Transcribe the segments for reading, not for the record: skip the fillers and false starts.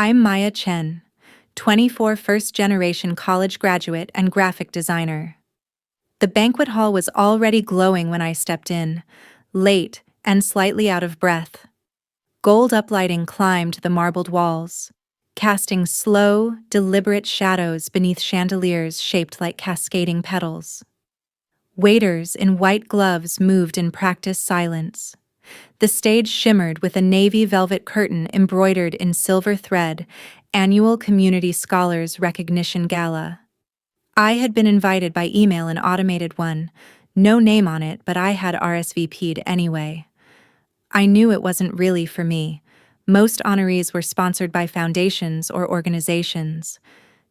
I'm Maya Chen, 24 first-generation college graduate and graphic designer. The banquet hall was already glowing when I stepped in, late and slightly out of breath. Gold uplighting climbed the marbled walls, casting slow, deliberate shadows beneath chandeliers shaped like cascading petals. Waiters in white gloves moved in practiced silence. The stage shimmered with a navy velvet curtain embroidered in silver thread, Annual Community Scholars Recognition Gala. I had been invited by email, an automated one, no name on it, but I had RSVP'd anyway. I knew it wasn't really for me. Most honorees were sponsored by foundations or organizations.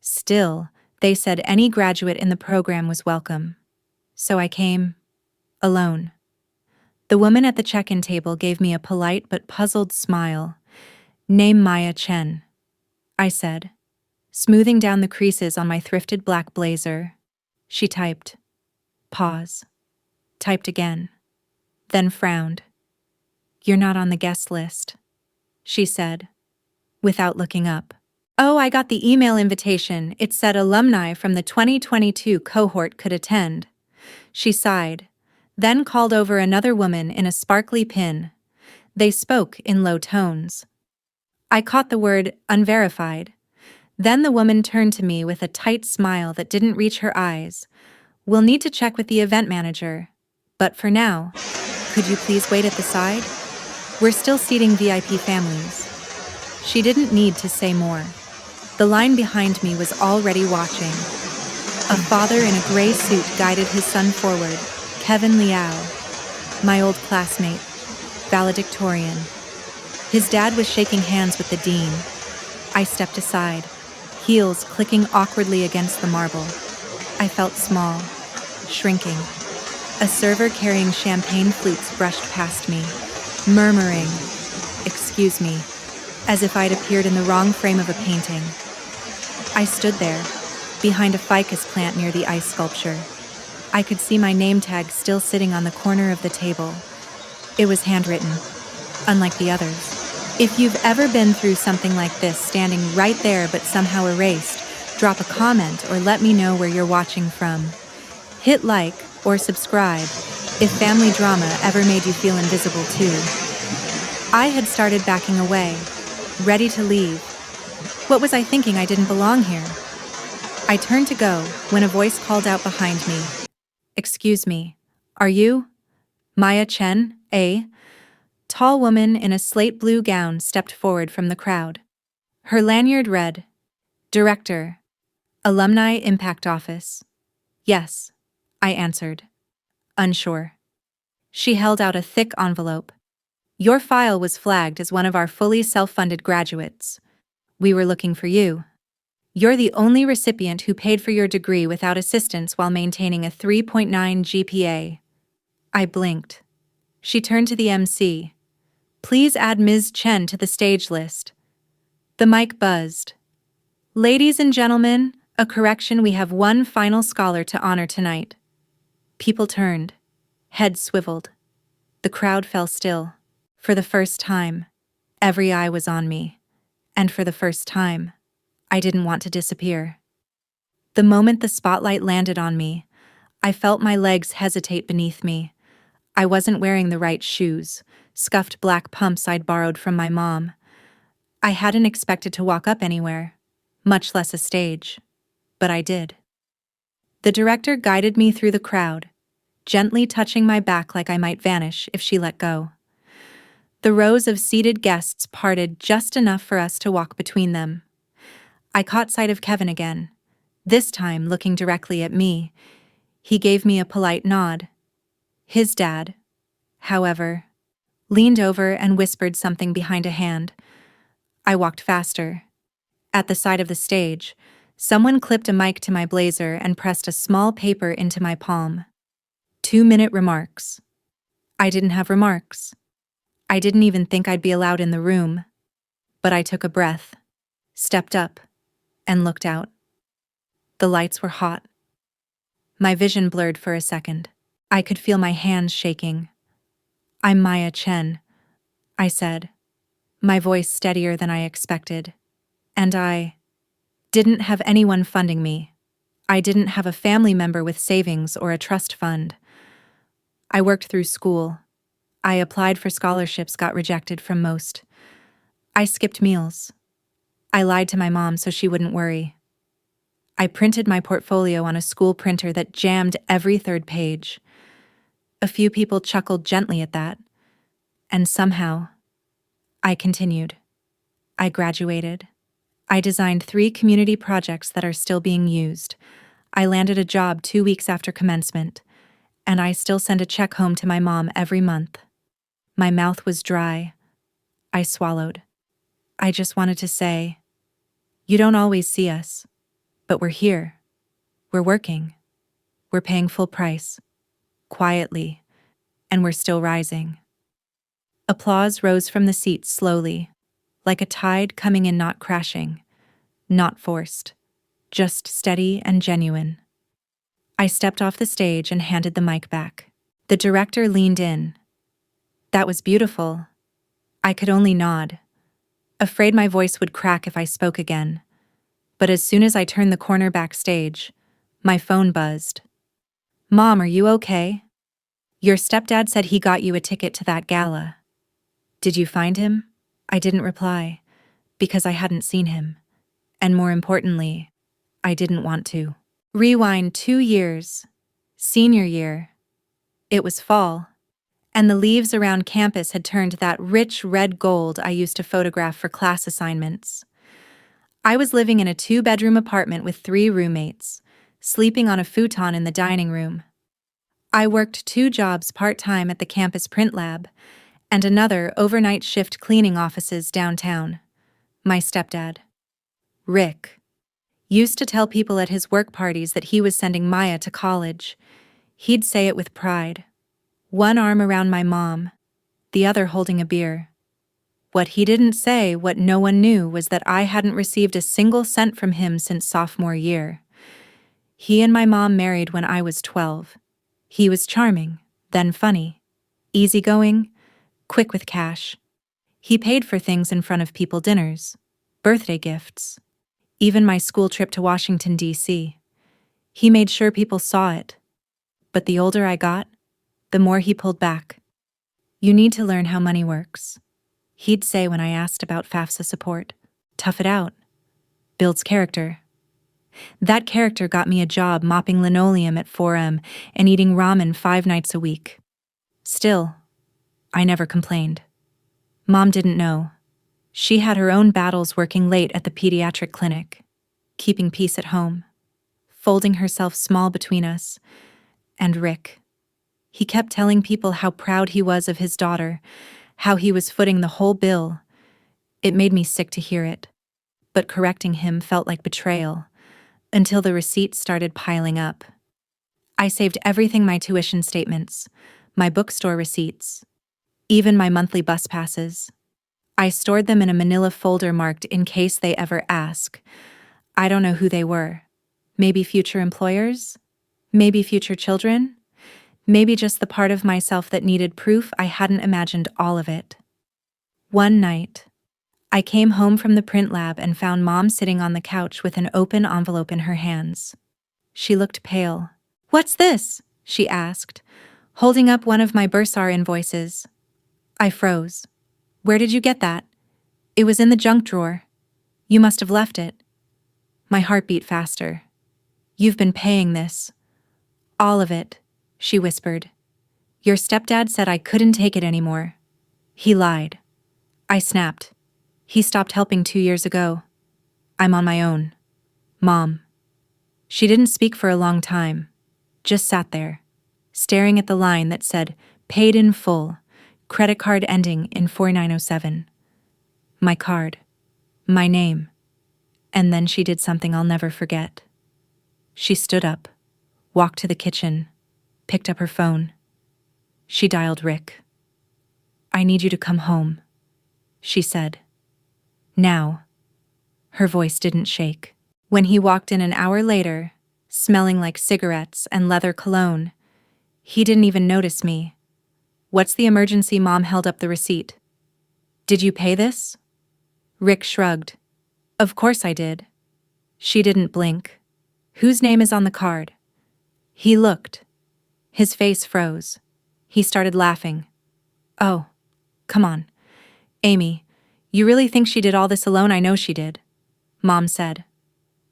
Still, they said any graduate in the program was welcome. So I came, alone. The woman at the check-in table gave me a polite but puzzled smile. "Name Maya Chen," I said, smoothing down the creases on my thrifted black blazer. She typed. Pause. Typed again. Then frowned. "You're not on the guest list," she said, without looking up. "Oh, I got the email invitation. It said alumni from the 2022 cohort could attend." She sighed, then called over another woman in a sparkly pin. They spoke in low tones. I caught the word unverified. Then the woman turned to me with a tight smile that didn't reach her eyes. "We'll need to check with the event manager. But for now, could you please wait at the side? We're still seating VIP families." She didn't need to say more. The line behind me was already watching. A father in a gray suit guided his son forward, Kevin Liao, my old classmate, valedictorian. His dad was shaking hands with the dean. I stepped aside, heels clicking awkwardly against the marble. I felt small, shrinking. A server carrying champagne flutes brushed past me, murmuring, "Excuse me," as if I'd appeared in the wrong frame of a painting. I stood there, behind a ficus plant near the ice sculpture. I could see my name tag still sitting on the corner of the table. It was handwritten, unlike the others. If you've ever been through something like this, standing right there but somehow erased, drop a comment or let me know where you're watching from. Hit like or subscribe if family drama ever made you feel invisible too. I had started backing away, ready to leave. What was I thinking? I didn't belong here. I turned to go when a voice called out behind me. "Excuse me, are you Maya Chen, eh?" Tall woman in a slate blue gown stepped forward from the crowd. Her lanyard read, "Director, Alumni Impact Office." "Yes," I answered, unsure. She held out a thick envelope. "Your file was flagged as one of our fully self-funded graduates. We were looking for you. You're the only recipient who paid for your degree without assistance while maintaining a 3.9 GPA. I blinked. She turned to the MC. "Please add Ms. Chen to the stage list." The mic buzzed. "Ladies and gentlemen, a correction, we have one final scholar to honor tonight." People turned. Heads swiveled. The crowd fell still. For the first time, every eye was on me. And for the first time, I didn't want to disappear. The moment the spotlight landed on me, I felt my legs hesitate beneath me. I wasn't wearing the right shoes, scuffed black pumps I'd borrowed from my mom. I hadn't expected to walk up anywhere, much less a stage. But I did. The director guided me through the crowd, gently touching my back like I might vanish if she let go. The rows of seated guests parted just enough for us to walk between them. I caught sight of Kevin again, this time looking directly at me. He gave me a polite nod. His dad, however, leaned over and whispered something behind a hand. I walked faster. At the side of the stage, someone clipped a mic to my blazer and pressed a small paper into my palm. 2-minute remarks. I didn't have remarks. I didn't even think I'd be allowed in the room. But I took a breath, stepped up, and looked out. The lights were hot. My vision blurred for a second. I could feel my hands shaking. "I'm Maya Chen," I said, my voice steadier than I expected. And I didn't have anyone funding me. I didn't have a family member with savings or a trust fund. I worked through school. I applied for scholarships, got rejected from most. I skipped meals. I lied to my mom so she wouldn't worry. I printed my portfolio on a school printer that jammed every third page. A few people chuckled gently at that. And somehow, I continued. I graduated. I designed 3 community projects that are still being used. I landed a job 2 weeks after commencement, and I still send a check home to my mom every month. My mouth was dry. I swallowed. I just wanted to say, you don't always see us, but we're here. We're working. We're paying full price, quietly, and we're still rising. Applause rose from the seats slowly, like a tide coming in, not crashing, not forced, just steady and genuine. I stepped off the stage and handed the mic back. The director leaned in. That was beautiful. I could only nod, afraid my voice would crack if I spoke again. But as soon as I turned the corner backstage, my phone buzzed. Mom, are you okay? Your stepdad said he got you a ticket to that gala. Did you find him? I didn't reply, because I hadn't seen him. And more importantly, I didn't want to. Rewind 2 years. Senior year. It was fall, and the leaves around campus had turned that rich red gold I used to photograph for class assignments. I was living in a 2-bedroom apartment with 3 roommates, sleeping on a futon in the dining room. I worked 2 jobs part-time at the campus print lab, and another overnight shift cleaning offices downtown. My stepdad, Rick, used to tell people at his work parties that he was sending Maya to college. He'd say it with pride, one arm around my mom, the other holding a beer. What he didn't say, what no one knew, was that I hadn't received a single cent from him since sophomore year. He and my mom married when I was 12. He was charming, then funny, easygoing, quick with cash. He paid for things in front of people: dinners, birthday gifts, even my school trip to Washington, D.C. He made sure people saw it. But the older I got, the more he pulled back. You need to learn how money works, he'd say when I asked about FAFSA support. Tough it out. Builds character. That character got me a job mopping linoleum at 4M and eating ramen 5 nights a week. Still, I never complained. Mom didn't know. She had her own battles working late at the pediatric clinic, keeping peace at home, folding herself small between us. And Rick. He kept telling people how proud he was of his daughter, how he was footing the whole bill. It made me sick to hear it. But correcting him felt like betrayal, until the receipts started piling up. I saved everything: my tuition statements, my bookstore receipts, even my monthly bus passes. I stored them in a manila folder marked in case they ever ask. I don't know who they were. Maybe future employers? Maybe future children? Maybe just the part of myself that needed proof I hadn't imagined all of it. One night, I came home from the print lab and found Mom sitting on the couch with an open envelope in her hands. She looked pale. "What's this?" she asked, holding up one of my bursar invoices. I froze. "Where did you get that?" "It was in the junk drawer. You must have left it." My heart beat faster. "You've been paying this. All of it," she whispered. "Your stepdad said I couldn't take it anymore. He lied." I snapped. "He stopped helping 2 years ago. I'm on my own. Mom." She didn't speak for a long time, just sat there, staring at the line that said, "Paid in full, credit card ending in 4907. My card, my name. And then she did something I'll never forget. She stood up, walked to the kitchen, picked up her phone. She dialed Rick. "I need you to come home," she said. "Now." Her voice didn't shake. When he walked in an hour later, smelling like cigarettes and leather cologne, he didn't even notice me. "What's the emergency?" Mom held up the receipt. "Did you pay this?" Rick shrugged. Of course I did. She didn't blink. Whose name is on the card? He looked. His face froze. He started laughing. Oh, come on. Amy, you really think she did all this alone? I know she did, Mom said,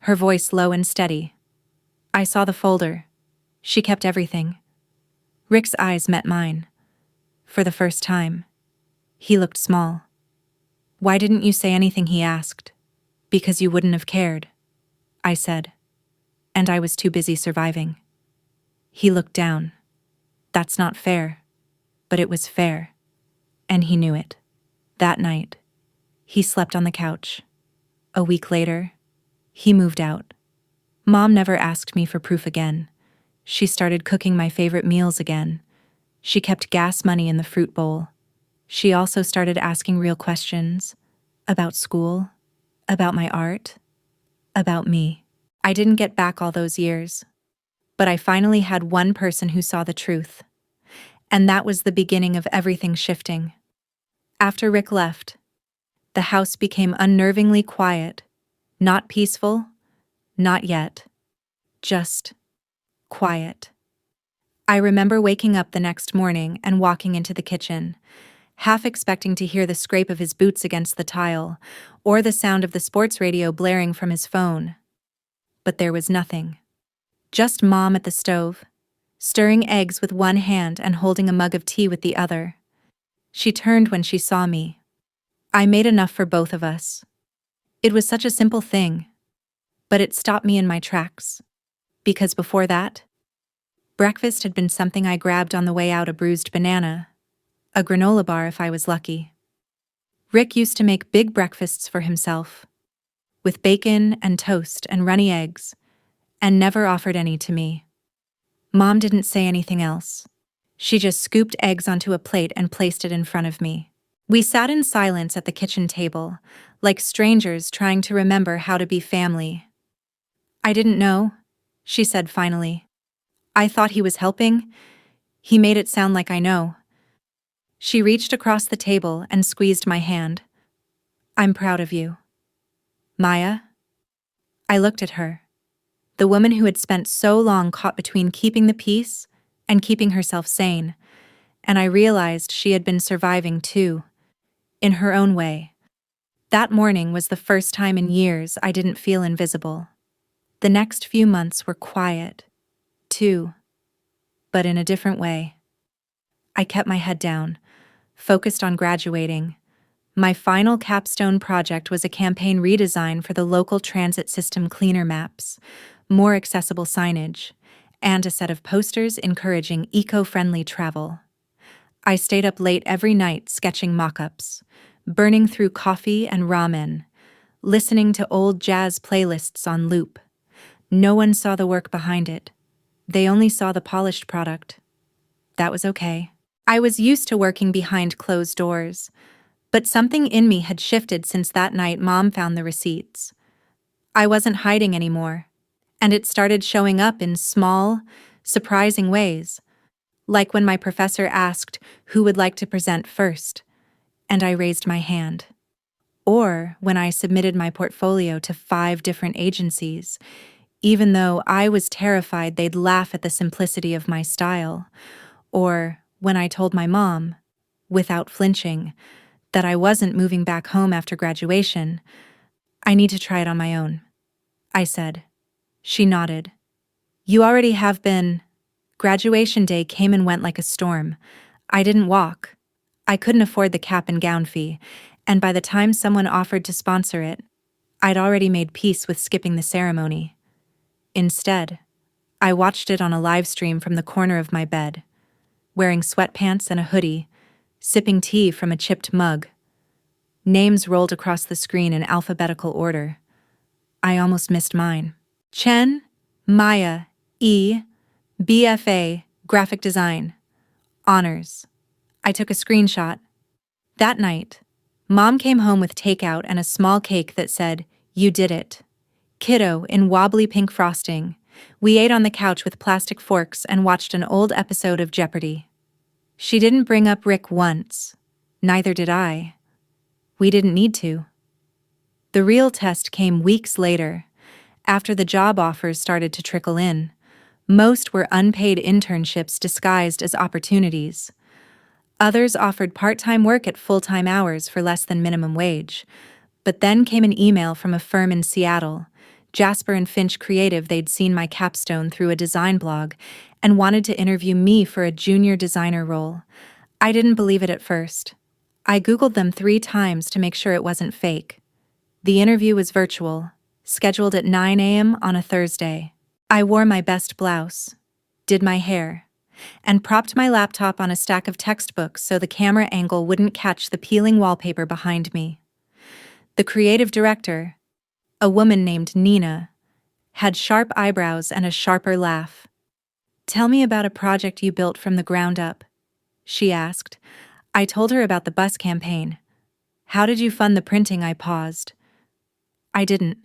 her voice low and steady. I saw the folder. She kept everything. Rick's eyes met mine. For the first time. He looked small. Why didn't you say anything? He asked. Because you wouldn't have cared, I said. And I was too busy surviving. He looked down. That's not fair. But it was fair. And he knew it. That night, he slept on the couch. A week later, he moved out. Mom never asked me for proof again. She started cooking my favorite meals again. She kept gas money in the fruit bowl. She also started asking real questions. About school. About my art. About me. I didn't get back all those years. But I finally had one person who saw the truth. And that was the beginning of everything shifting. After Rick left, the house became unnervingly quiet. Not peaceful. Not yet. Just quiet. I remember waking up the next morning and walking into the kitchen, half expecting to hear the scrape of his boots against the tile, or the sound of the sports radio blaring from his phone. But there was nothing. Just Mom at the stove, stirring eggs with one hand and holding a mug of tea with the other. She turned when she saw me. I made enough for both of us. It was such a simple thing, but it stopped me in my tracks. Because before that, breakfast had been something I grabbed on the way out: a bruised banana, a granola bar if I was lucky. Rick used to make big breakfasts for himself, with bacon and toast and runny eggs, and never offered any to me. Mom didn't say anything else. She just scooped eggs onto a plate and placed it in front of me. We sat in silence at the kitchen table, like strangers trying to remember how to be family. I didn't know, she said finally. I thought he was helping. He made it sound like I know. She reached across the table and squeezed my hand. I'm proud of you. Maya? I looked at her, the woman who had spent so long caught between keeping the peace and keeping herself sane, and I realized she had been surviving too, in her own way. That morning was the first time in years I didn't feel invisible. The next few months were quiet, too, but in a different way. I kept my head down, focused on graduating. My final capstone project was a campaign redesign for the local transit system: cleaner maps, more accessible signage, and a set of posters encouraging eco-friendly travel. I stayed up late every night sketching mock-ups, burning through coffee and ramen, listening to old jazz playlists on loop. No one saw the work behind it. They only saw the polished product. That was okay. I was used to working behind closed doors, but something in me had shifted since that night Mom found the receipts. I wasn't hiding anymore, and it started showing up in small, surprising ways, like when my professor asked who would like to present first, and I raised my hand. Or when I submitted my portfolio to 5 different agencies, even though I was terrified they'd laugh at the simplicity of my style. Or when I told my mom, without flinching, that I wasn't moving back home after graduation. I need to try it on my own, I said. She nodded. You already have been. Graduation day came and went like a storm. I didn't walk. I couldn't afford the cap and gown fee, and by the time someone offered to sponsor it, I'd already made peace with skipping the ceremony. Instead, I watched it on a live stream from the corner of my bed, wearing sweatpants and a hoodie, sipping tea from a chipped mug. Names rolled across the screen in alphabetical order. I almost missed mine. Chen, Maya, E, BFA, Graphic Design. Honors. I took a screenshot. That night, Mom came home with takeout and a small cake that said, "You did it." Kiddo in wobbly pink frosting. We ate on the couch with plastic forks and watched an old episode of Jeopardy. She didn't bring up Rick once. Neither did I. We didn't need to. The real test came weeks later, after the job offers started to trickle in. Most were unpaid internships disguised as opportunities. Others offered part-time work at full-time hours for less than minimum wage. But then came an email from a firm in Seattle, Jasper and Finch Creative. They'd seen my capstone through a design blog and wanted to interview me for a junior designer role. I didn't believe it at first. I Googled them 3 times to make sure it wasn't fake. The interview was virtual, scheduled at 9 a.m. on a Thursday. I wore my best blouse, did my hair, and propped my laptop on a stack of textbooks so the camera angle wouldn't catch the peeling wallpaper behind me. The creative director, a woman named Nina, had sharp eyebrows and a sharper laugh. "Tell me about a project you built from the ground up," she asked. I told her about the bus campaign. "How did you fund the printing?" I paused. I didn't.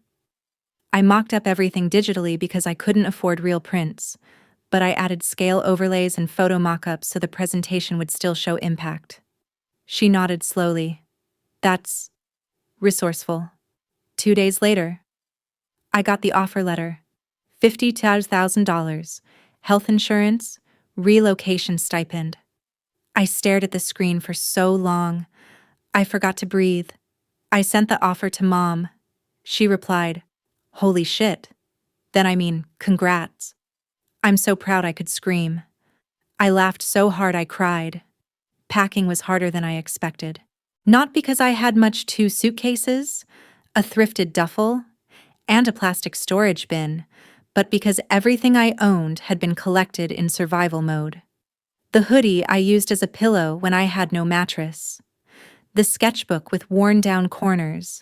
I mocked up everything digitally because I couldn't afford real prints, but I added scale overlays and photo mock-ups so the presentation would still show impact. She nodded slowly. "That's resourceful." 2 days later, I got the offer letter. $50,000, health insurance, relocation stipend. I stared at the screen for so long, I forgot to breathe. I sent the offer to Mom. She replied, "Holy shit." Then I mean, congrats. I'm so proud I could scream. I laughed so hard I cried. Packing was harder than I expected. Not because I had much 2 suitcases, a thrifted duffel, and a plastic storage bin, but because everything I owned had been collected in survival mode. The hoodie I used as a pillow when I had no mattress. The sketchbook with worn-down corners.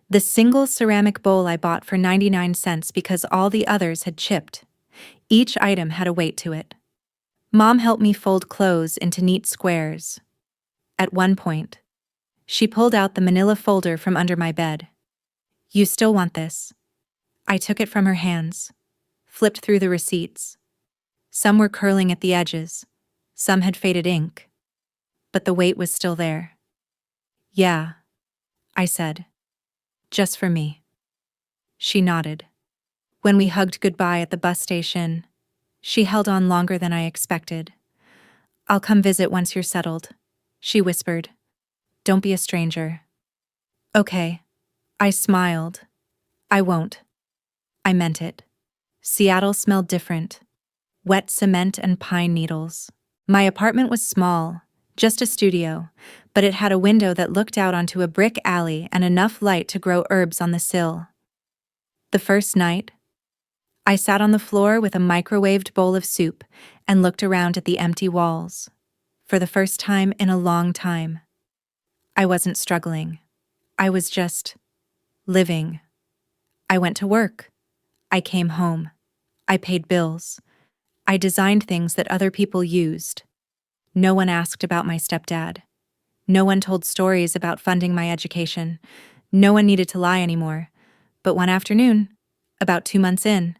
The single ceramic bowl I bought for 99 cents because all the others had chipped. Each item had a weight to it. Mom helped me fold clothes into neat squares. At one point, she pulled out the manila folder from under my bed. "You still want this?" I took it from her hands, flipped through the receipts. Some were curling at the edges, some had faded ink, but the weight was still there. "Yeah," I said. "Just for me." She nodded. When we hugged goodbye at the bus station, she held on longer than I expected. "I'll come visit once you're settled," she whispered. "Don't be a stranger." "Okay." I smiled. "I won't." I meant it. Seattle smelled different. Wet cement and pine needles. My apartment was small, just a studio, but it had a window that looked out onto a brick alley and enough light to grow herbs on the sill. The first night, I sat on the floor with a microwaved bowl of soup and looked around at the empty walls. For the first time in a long time. I wasn't struggling. I was just living. I went to work. I came home. I paid bills. I designed things that other people used. No one asked about my stepdad. No one told stories about funding my education. No one needed to lie anymore. But one afternoon, about 2 months in,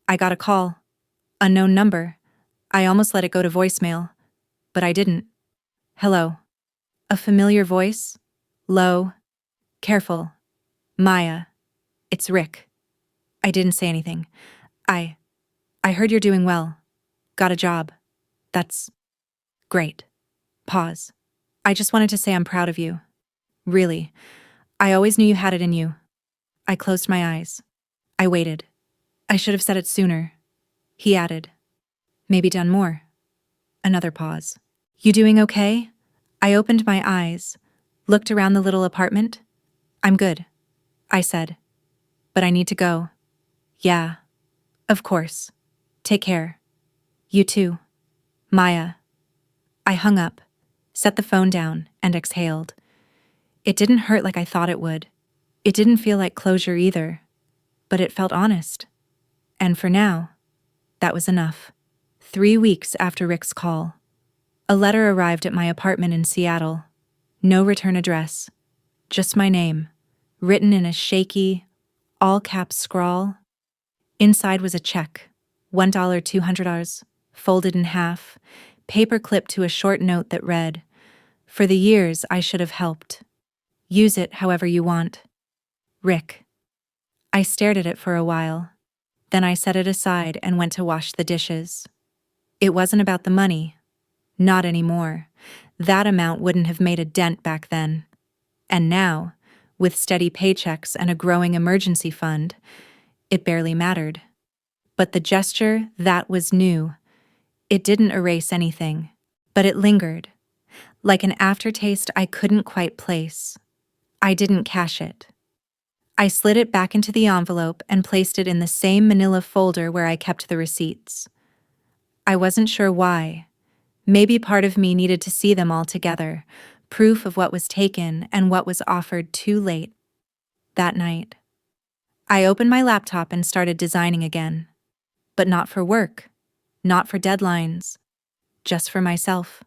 I got a call. Unknown number. I almost let it go to voicemail, but I didn't. "Hello." A familiar voice. Low. Careful. "Maya. It's Rick." I didn't say anything. I heard you're doing well. Got a job. That's great. Pause. "I just wanted to say I'm proud of you. Really. I always knew you had it in you." I closed my eyes. I waited. "I should have said it sooner," he added. "Maybe done more." Another pause. "You doing okay?" I opened my eyes, looked around the little apartment. "I'm good," I said. "But I need to go." "Yeah. Of course. Take care." "You too. Maya." I hung up, set the phone down, and exhaled. It didn't hurt like I thought it would. It didn't feel like closure either, but it felt honest. And for now, that was enough. 3 weeks after Rick's call, a letter arrived at my apartment in Seattle. No return address, just my name, written in a shaky, all-caps scrawl. Inside was a check, $1 $200, folded in half, paper clipped to a short note that read, "For the years I should have helped. Use it however you want." Rick. I stared at it for a while. Then I set it aside and went to wash the dishes. It wasn't about the money. Not anymore. That amount wouldn't have made a dent back then. And now, with steady paychecks and a growing emergency fund, it barely mattered. But the gesture, that was new. It didn't erase anything, but it lingered, like an aftertaste I couldn't quite place. I didn't cash it. I slid it back into the envelope and placed it in the same manila folder where I kept the receipts. I wasn't sure why. Maybe part of me needed to see them all together, proof of what was taken and what was offered too late. That night, I opened my laptop and started designing again. But not for work, not for deadlines, just for myself.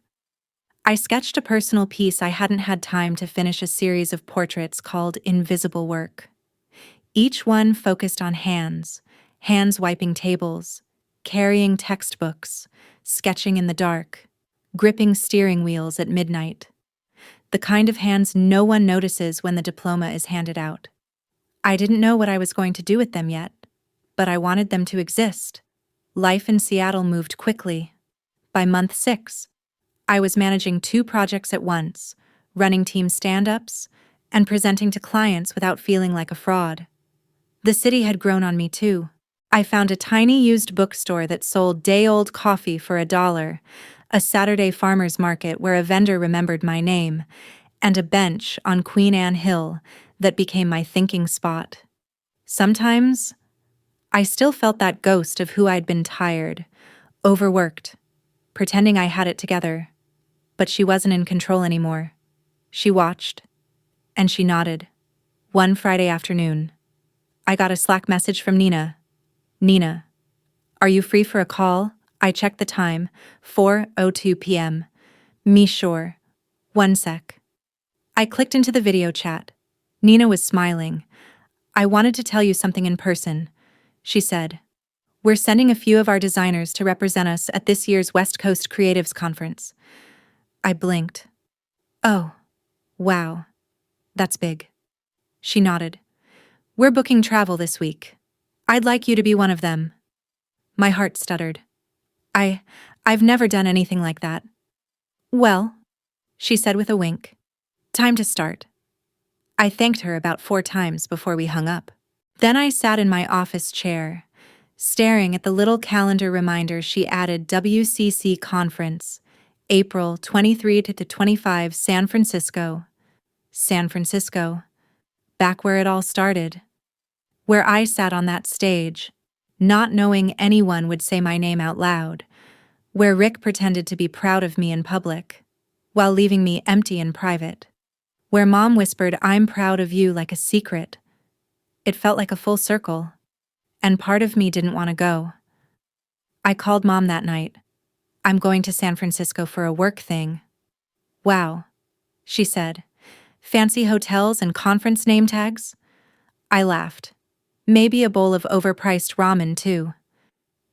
I sketched a personal piece I hadn't had time to finish, a series of portraits called Invisible Work. Each one focused on hands wiping tables, carrying textbooks, sketching in the dark, gripping steering wheels at midnight. The kind of hands no one notices when the diploma is handed out. I didn't know what I was going to do with them yet, but I wanted them to exist. Life in Seattle moved quickly. By month 6, I was managing 2 projects at once, running team stand-ups, and presenting to clients without feeling like a fraud. The city had grown on me too. I found a tiny used bookstore that sold day-old coffee for $1, a Saturday farmer's market where a vendor remembered my name, and a bench on Queen Anne Hill that became my thinking spot. Sometimes, I still felt that ghost of who I'd been: tired, overworked, pretending I had it together. But she wasn't in control anymore. She watched, and she nodded. One Friday afternoon, I got a Slack message from Nina. "Nina, are you free for a call?" I checked the time, 4:02 p.m. Me sure. One sec. I clicked into the video chat. Nina was smiling. "I wanted to tell you something in person," she said. "We're sending a few of our designers to represent us at this year's West Coast Creatives Conference." I blinked. "Oh, wow. That's big." She nodded. "We're booking travel this week. I'd like you to be one of them." My heart stuttered. I've never done anything like that." "Well," she said with a wink, "time to start." I thanked her about 4 times before we hung up. Then I sat in my office chair, staring at the little calendar reminder she added: WCC Conference, April 23 to 25, San Francisco. San Francisco. Back where it all started. Where I sat on that stage, not knowing anyone would say my name out loud. Where Rick pretended to be proud of me in public, while leaving me empty in private. Where Mom whispered, "I'm proud of you," like a secret. It felt like a full circle, and part of me didn't want to go. I called Mom that night. "I'm going to San Francisco for a work thing." "Wow," she said. "Fancy hotels and conference name tags?" I laughed. "Maybe a bowl of overpriced ramen, too."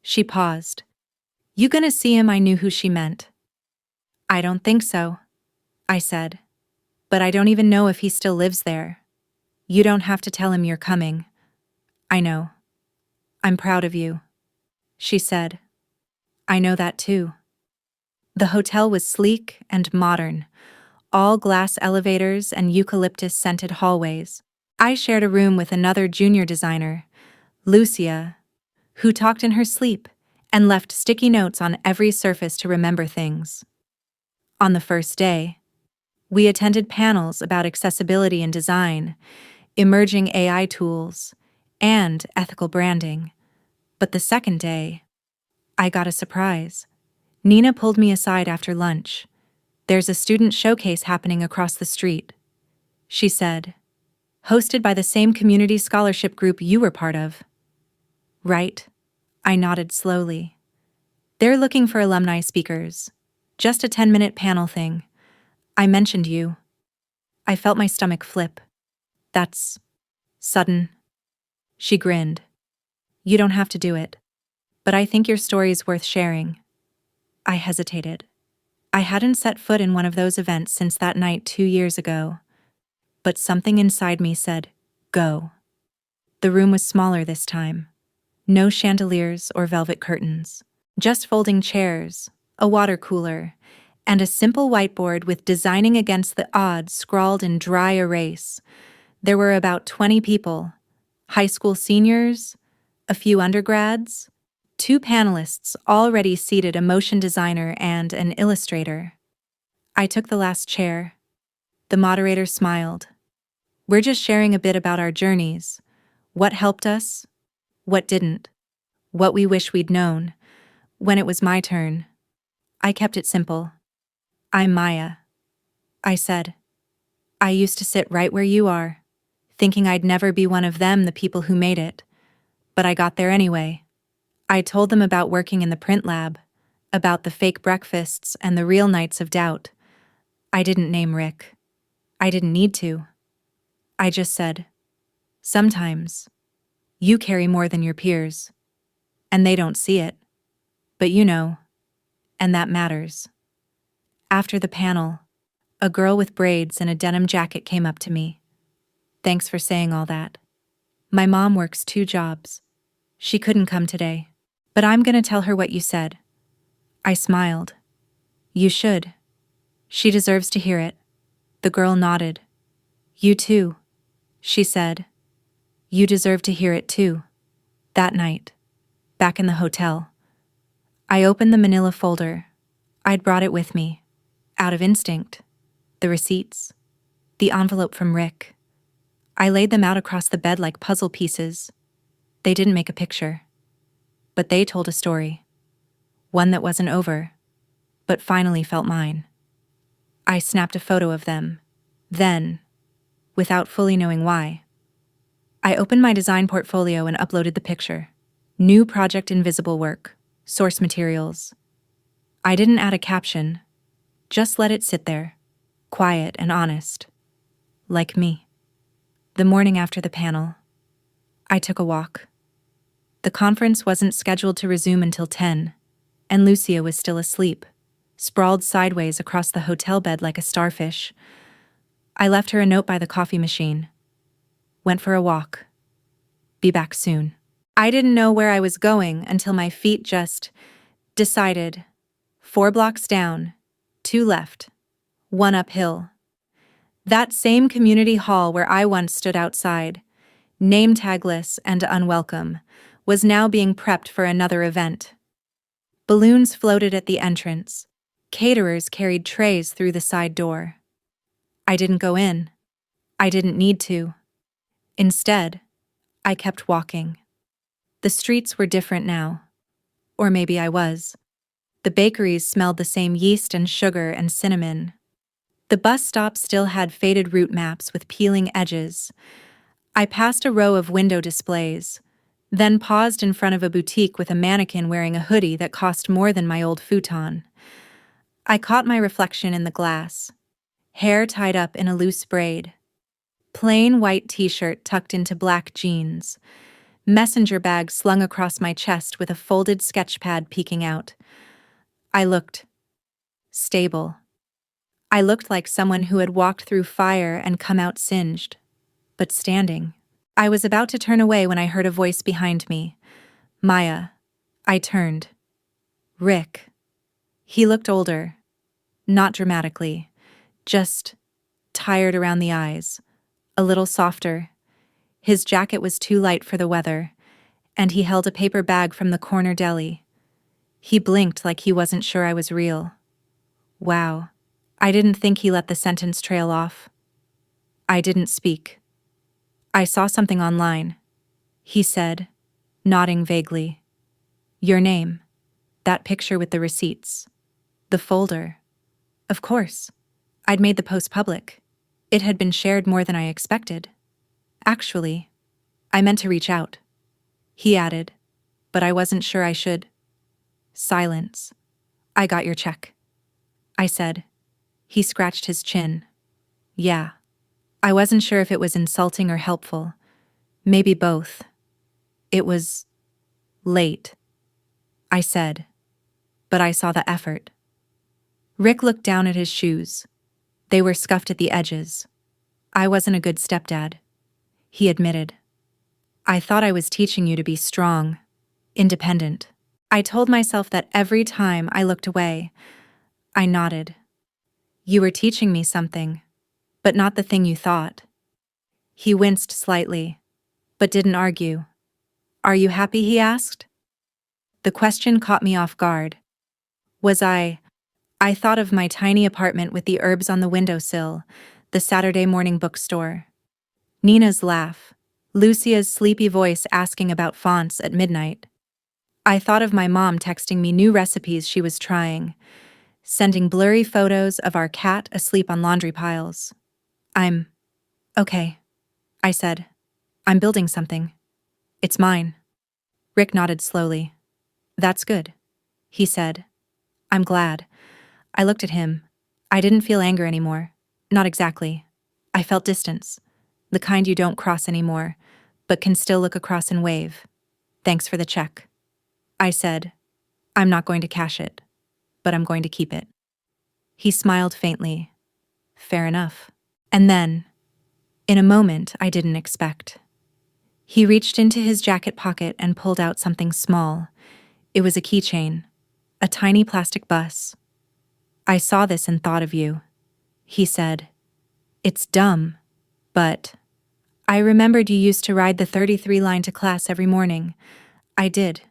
She paused. "You gonna see him?" I knew who she meant. "I don't think so," I said. "But I don't even know if he still lives there." "You don't have to tell him you're coming." "I know. I'm proud of you," she said. "I know that too." The hotel was sleek and modern, all glass elevators and eucalyptus-scented hallways. I shared a room with another junior designer, Lucia, who talked in her sleep and left sticky notes on every surface to remember things. On the first day, we attended panels about accessibility in design, emerging AI tools, and ethical branding. But the second day, I got a surprise. Nina pulled me aside after lunch. "There's a student showcase happening across the street," she said. "Hosted by the same community scholarship group you were part of." "Right," I nodded slowly. "They're looking for alumni speakers. Just a 10-minute panel thing. I mentioned you." I felt my stomach flip. "That's sudden." She grinned. "You don't have to do it. But I think your story's worth sharing." I hesitated. I hadn't set foot in one of those events since that night 2 years ago. But something inside me said, Go. The room was smaller this time. No chandeliers or velvet curtains. Just folding chairs, a water cooler, and a simple whiteboard with "designing against the odds" scrawled in dry erase. There were about 20 people. High school seniors, a few undergrads, 2 panelists already seated, a motion designer and an illustrator. I took the last chair. The moderator smiled. We're just sharing a bit about our journeys. What helped us? What didn't? What we wish we'd known. When it was my turn, I kept it simple. I'm Maya, I said. I used to sit right where you are, thinking I'd never be one of them, the people who made it. But I got there anyway. I told them about working in the print lab, about the fake breakfasts and the real nights of doubt. I didn't name Rick. I didn't need to. I just said, sometimes, you carry more than your peers. And they don't see it. But you know, and that matters. After the panel, a girl with braids and a denim jacket came up to me. Thanks for saying all that. My mom works 2 jobs. She couldn't come today, but I'm gonna tell her what you said. I smiled. You should. She deserves to hear it. The girl nodded. You too, she said. You deserve to hear it too. That night, back in the hotel, I opened the manila folder. I'd brought it with me, out of instinct. The receipts, the envelope from Rick. I laid them out across the bed like puzzle pieces. They didn't make a picture, but they told a story. One that wasn't over, but finally felt mine. I snapped a photo of them. Then, without fully knowing why, I opened my design portfolio and uploaded the picture. New project, invisible work, source materials. I didn't add a caption, just let it sit there, quiet and honest, like me. The morning after the panel, I took a walk. The conference wasn't scheduled to resume until 10, and Lucia was still asleep, sprawled sideways across the hotel bed like a starfish. I left her a note by the coffee machine. Went for a walk. Be back soon. I didn't know where I was going until my feet just decided. 4 blocks down, 2 left, 1 uphill. That same community hall where I once stood outside, name tagless and unwelcome, was now being prepped for another event. Balloons floated at the entrance. Caterers carried trays through the side door. I didn't go in. I didn't need to. Instead, I kept walking. The streets were different now. Or maybe I was. The bakeries smelled the same yeast and sugar and cinnamon. The bus stop still had faded route maps with peeling edges. I passed a row of window displays, then paused in front of a boutique with a mannequin wearing a hoodie that cost more than my old futon. I caught my reflection in the glass, hair tied up in a loose braid. Plain white t-shirt tucked into black jeans. Messenger bag slung across my chest with a folded sketch pad peeking out. I looked stable. I looked like someone who had walked through fire and come out singed, but standing. I was about to turn away when I heard a voice behind me. Maya. I turned. Rick. He looked older. Not dramatically. Just tired around the eyes. A little softer. His jacket was too light for the weather, and he held a paper bag from the corner deli. He blinked like he wasn't sure I was real. Wow. I didn't think he let the sentence trail off. I didn't speak. I saw something online, he said, nodding vaguely. Your name. That picture with the receipts. The folder. Of course. I'd made the post public. It had been shared more than I expected. Actually, I meant to reach out, he added, but I wasn't sure I should. Silence. I got your check, I said. He scratched his chin. Yeah. I wasn't sure if it was insulting or helpful. Maybe both. It was late, I said, but I saw the effort. Rick looked down at his shoes. They were scuffed at the edges. I wasn't a good stepdad. he admitted. I thought I was teaching you to be strong, independent. I told myself that every time I looked away. I nodded. You were teaching me something, but not the thing you thought. He winced slightly, but didn't argue. Are you happy? He asked. The question caught me off guard. Was I? I thought of my tiny apartment with the herbs on the windowsill, the Saturday morning bookstore. Nina's laugh, Lucia's sleepy voice asking about fonts at midnight. I thought of my mom texting me new recipes she was trying, sending blurry photos of our cat asleep on laundry piles. I'm okay, I said. I'm building something. It's mine. Rick nodded slowly. That's good, he said. I'm glad. I looked at him. I didn't feel anger anymore. Not exactly. I felt distance. The kind you don't cross anymore, but can still look across and wave. Thanks for the check. I said, I'm not going to cash it, but I'm going to keep it. He smiled faintly. Fair enough. And then, in a moment I didn't expect, he reached into his jacket pocket and pulled out something small. It was a keychain, a tiny plastic bus. I saw this and thought of you, he said. It's dumb, but I remembered you used to ride the 33 line to class every morning. I did.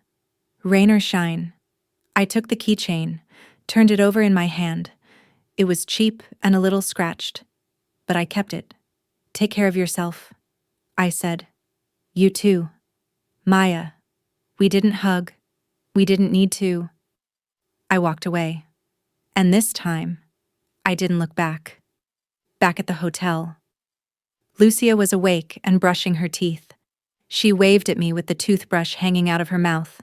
Rain or shine. I took the keychain, turned it over in my hand. It was cheap and a little scratched, but I kept it. Take care of yourself, I said. You too. Maya. We didn't hug. We didn't need to. I walked away. And this time, I didn't look back. Back at the hotel. Lucia was awake and brushing her teeth. She waved at me with the toothbrush hanging out of her mouth.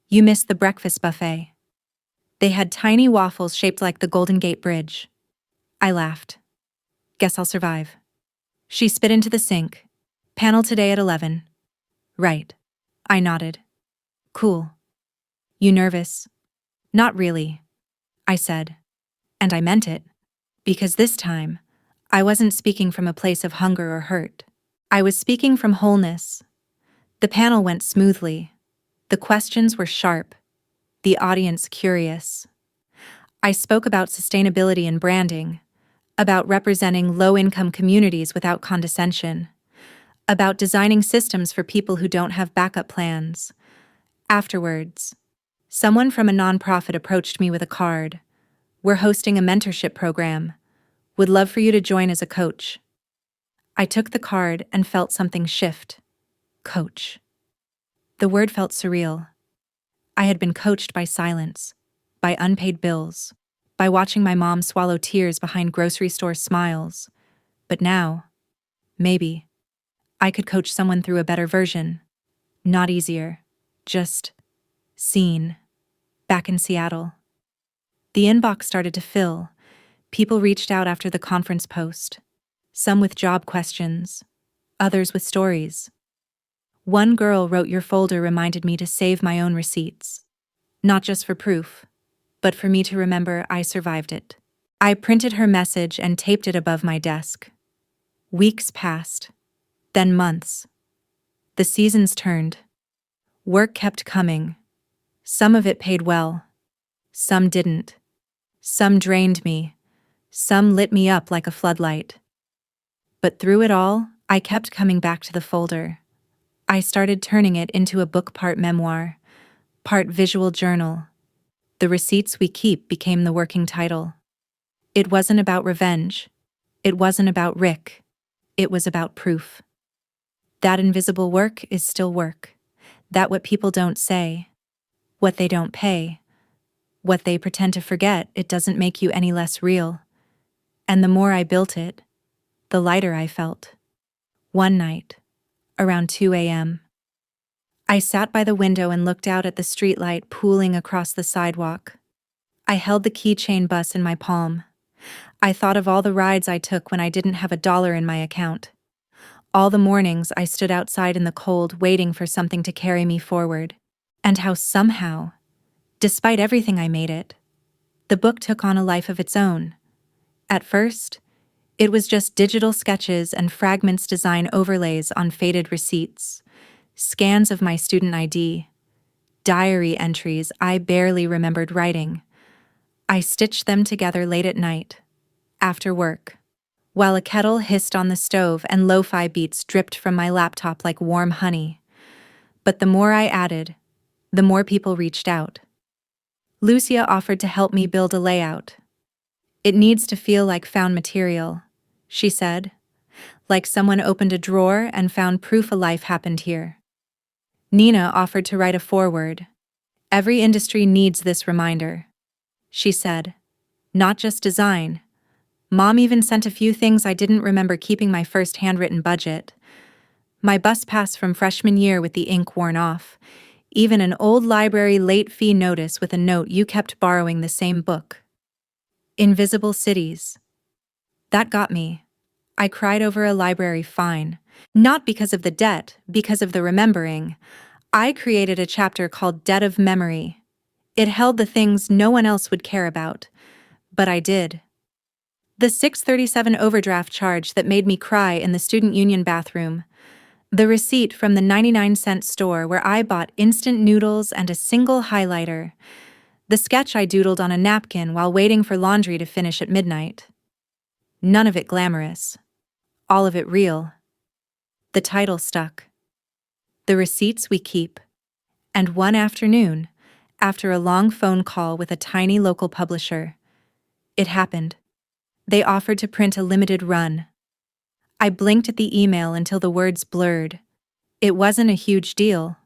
You missed the breakfast buffet. They had tiny waffles shaped like the Golden Gate Bridge. I laughed. Guess I'll survive. She spit into the sink. Panel today at 11. Right. I nodded. Cool. You nervous? Not really, I said. And I meant it. Because this time, I wasn't speaking from a place of hunger or hurt. I was speaking from wholeness. The panel went smoothly. The questions were sharp. The audience curious. I spoke about sustainability and branding, about representing low-income communities without condescension, about designing systems for people who don't have backup plans. Afterwards, someone from a nonprofit approached me with a card. We're hosting a mentorship program. Would love for you to join as a coach. I took the card and felt something shift. Coach. The word felt surreal. I had been coached by silence, by unpaid bills, by watching my mom swallow tears behind grocery store smiles. But now, maybe, I could coach someone through a better version. Not easier, just seen. Back in Seattle. The inbox started to fill. People reached out after the conference post. Some with job questions, others with stories. One girl wrote your folder reminded me to save my own receipts. Not just for proof, but for me to remember I survived it. I printed her message and taped it above my desk. Weeks passed, then months. The seasons turned. Work kept coming. Some of it paid well. Some didn't. Some drained me. Some lit me up like a floodlight. But through it all, I kept coming back to the folder. I started turning it into a book, part memoir, part visual journal. The Receipts We Keep became the working title. It wasn't about revenge. It wasn't about Rick. It was about proof. That invisible work is still work. That what people don't say, what they don't pay, what they pretend to forget, it doesn't make you any less real. And the more I built it, the lighter I felt. One night, around 2 a.m., I sat by the window and looked out at the streetlight pooling across the sidewalk. I held the keychain bus in my palm. I thought of all the rides I took when I didn't have $1 in my account. All the mornings I stood outside in the cold waiting for something to carry me forward. And how somehow, despite everything I made it, the book took on a life of its own. At first, It was just digital sketches and fragments design overlays on faded receipts, scans of my student ID, diary entries I barely remembered writing. I stitched them together late at night, after work, while a kettle hissed on the stove and lo-fi beats dripped from my laptop like warm honey. But the more I added, the more people reached out. Lucia offered to help me build a layout. "It needs to feel like found material," she said, "like someone opened a drawer and found proof a life happened here." Nina offered to write a foreword. "Every industry needs this reminder," she said. "Not just design. Mom even sent a few things I didn't remember keeping my first handwritten budget. My bus pass from freshman year with the ink worn off. Even an old library late fee notice with a note you kept borrowing the same book. Invisible cities. That got me. I cried over a library fine. Not because of the debt, because of the remembering. I created a chapter called Debt of Memory. It held the things no one else would care about. But I did. The 637 overdraft charge that made me cry in the student union bathroom. The receipt from the 99-cent store where I bought instant noodles and a single highlighter. The sketch I doodled on a napkin while waiting for laundry to finish at midnight. None of it glamorous. All of it real. The title stuck. The Receipts We Keep. And one afternoon, after a long phone call with a tiny local publisher, it happened. They offered to print a limited run. I blinked at the email until the words blurred. It wasn't a huge deal.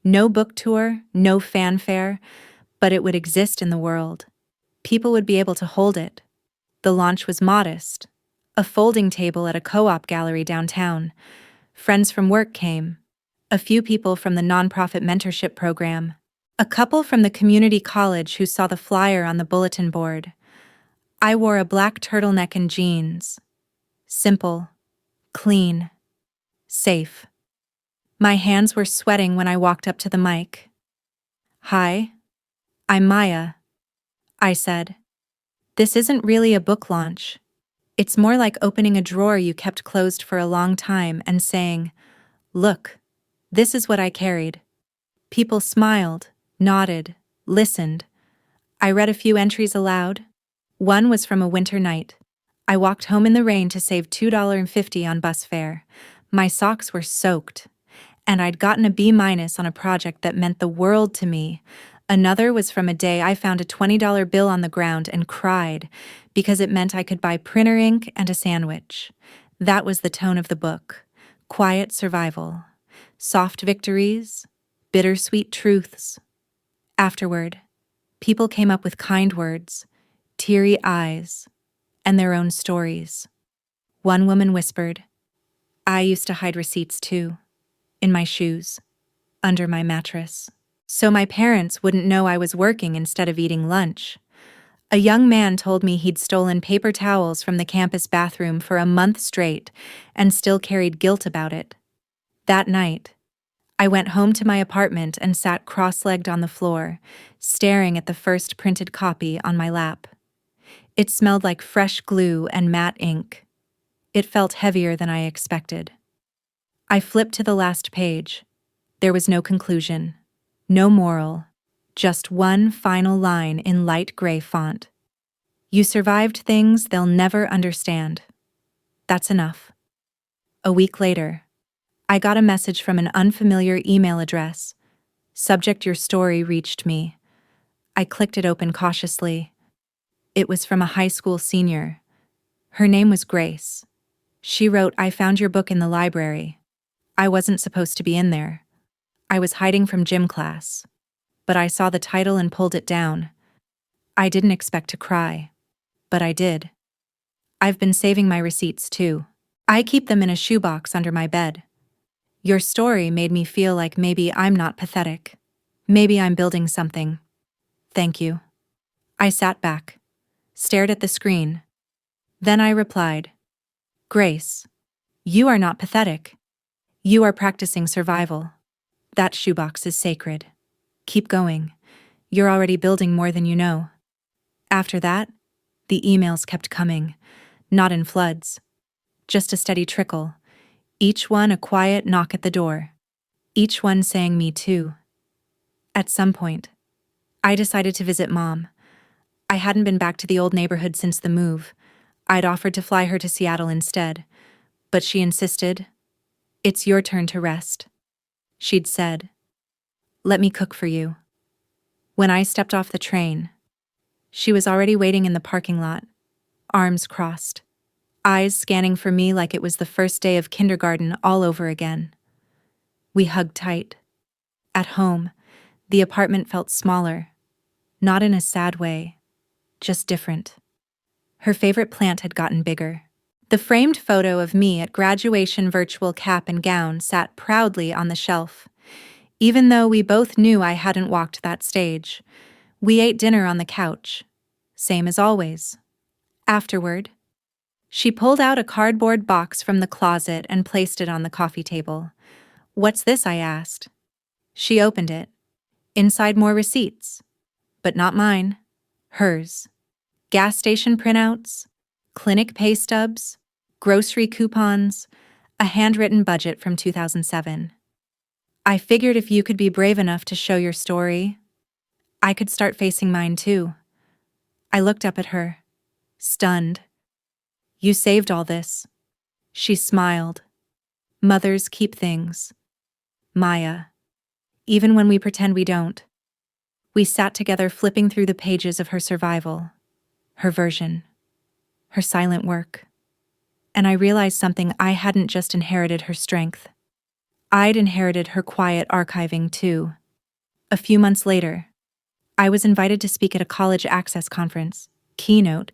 No book tour, no fanfare, but it would exist in the world. People would be able to hold it. The launch was modest. A folding table at a co-op gallery downtown. Friends from work came. A few people from the nonprofit mentorship program. A couple from the community college who saw the flyer on the bulletin board. I wore a black turtleneck and jeans. Simple, clean, safe. My hands were sweating when I walked up to the mic. "Hi, I'm Maya," I said. "This isn't really a book launch. It's more like opening a drawer you kept closed for a long time and saying, 'Look, this is what I carried.'" People smiled, nodded, listened. I read a few entries aloud. One was from a winter night. I walked home in the rain to save $2.50 on bus fare. My socks were soaked, and I'd gotten a B- on a project that meant the world to me. Another was from a day I found a $20 bill on the ground and cried because it meant I could buy printer ink and a sandwich. That was the tone of the book. Quiet survival. Soft victories. Bittersweet truths. Afterward, people came up with kind words, teary eyes, and their own stories. One woman whispered, "I used to hide receipts too, in my shoes, under my mattress, so my parents wouldn't know I was working instead of eating lunch." A young man told me he'd stolen paper towels from the campus bathroom for a month straight and still carried guilt about it. That night, I went home to my apartment and sat cross-legged on the floor, staring at the first printed copy on my lap. It smelled like fresh glue and matte ink. It felt heavier than I expected. I flipped to the last page. There was no conclusion, no moral, just one final line in light gray font. "You survived things they'll never understand. That's enough." A week later, I got a message from an unfamiliar email address. "Subject: Your story reached me." I clicked it open cautiously. It was from a high school senior. Her name was Grace. She wrote, "I found your book in the library. I wasn't supposed to be in there. I was hiding from gym class. But I saw the title and pulled it down. I didn't expect to cry. But I did. I've been saving my receipts too. I keep them in a shoebox under my bed. Your story made me feel like maybe I'm not pathetic. Maybe I'm building something. Thank you." I sat back, stared at the screen. Then I replied, "Grace, you are not pathetic. You are practicing survival. That shoebox is sacred. Keep going. You're already building more than you know." After that, the emails kept coming. Not in floods. Just a steady trickle. Each one a quiet knock at the door. Each one saying me too. At some point, I decided to visit Mom. I hadn't been back to the old neighborhood since the move. I'd offered to fly her to Seattle instead, but she insisted. "It's your turn to rest," she'd said. "Let me cook for you." When I stepped off the train, she was already waiting in the parking lot, arms crossed, eyes scanning for me like it was the first day of kindergarten all over again. We hugged tight. At home, the apartment felt smaller, not in a sad way, just different. Her favorite plant had gotten bigger. The framed photo of me at graduation virtual cap and gown sat proudly on the shelf. Even though we both knew I hadn't walked that stage, we ate dinner on the couch, same as always. Afterward, she pulled out a cardboard box from the closet and placed it on the coffee table. "What's this?" I asked. She opened it. Inside more receipts. But not mine. Hers. Gas station printouts, clinic pay stubs, grocery coupons, a handwritten budget from 2007. "I figured if you could be brave enough to show your story, I could start facing mine too." I looked up at her, stunned. "You saved all this." She smiled. "Mothers keep things. Maya. Even when we pretend we don't." We sat together flipping through the pages of her survival, her version, her silent work. And I realized something: I hadn't just inherited her strength. I'd inherited her quiet archiving too. A few months later, I was invited to speak at a college access conference. Keynote.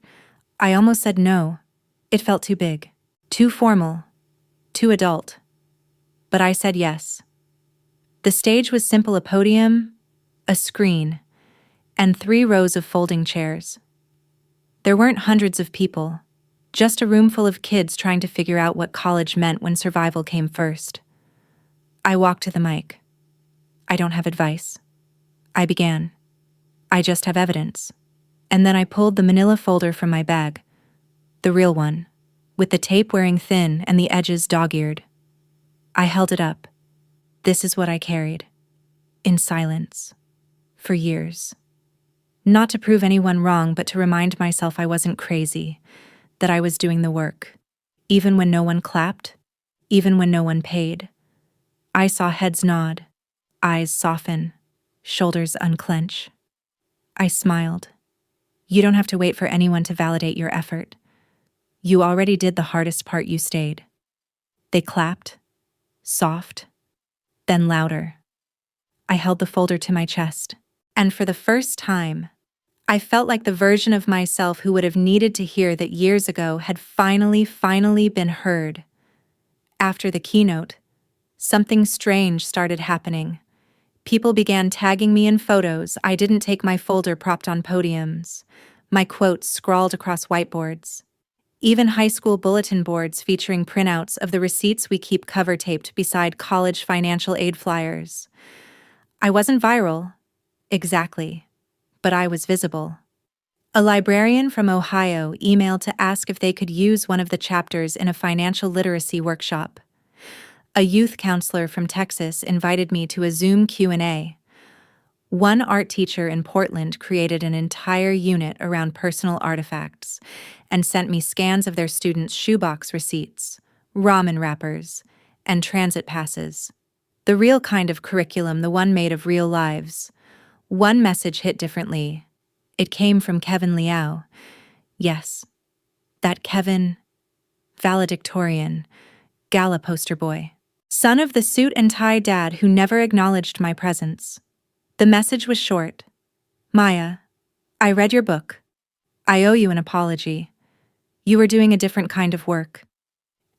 I almost said no. It felt too big, too formal, too adult. But I said yes. The stage was simple: a podium, a screen, and 3 rows of folding chairs. There weren't hundreds of people, just a room full of kids trying to figure out what college meant when survival came first. I walked to the mic. "I don't have advice," I began. "I just have evidence." And then I pulled the manila folder from my bag, the real one, with the tape wearing thin and the edges dog-eared. I held it up. This is what I carried, in silence, for years. Not to prove anyone wrong, but to remind myself I wasn't crazy, that I was doing the work. Even when no one clapped, even when no one paid. I saw heads nod, eyes soften, shoulders unclench. I smiled. You don't have to wait for anyone to validate your effort. You already did the hardest part. You stayed. They clapped, soft, then louder. I held the folder to my chest, and for the first time, I felt like the version of myself who would have needed to hear that years ago had finally been heard. After the keynote, something strange started happening. People began tagging me in photos. I didn't take my folder propped on podiums, my quotes scrawled across whiteboards. Even high school bulletin boards featuring printouts of the receipts we keep cover taped beside college financial aid flyers. I wasn't viral, exactly, but I was visible. A librarian from Ohio emailed to ask if they could use one of the chapters in a financial literacy workshop. A youth counselor from Texas invited me to a Zoom Q&A. One art teacher in Portland created an entire unit around personal artifacts and sent me scans of their students' shoebox receipts, ramen wrappers, and transit passes. The real kind of curriculum, the one made of real lives. One message hit differently. It came from Kevin Liao. Yes, that Kevin, valedictorian, gala poster boy. Son of the suit and tie dad who never acknowledged my presence. The message was short. Maya, I read your book. I owe you an apology. You were doing a different kind of work,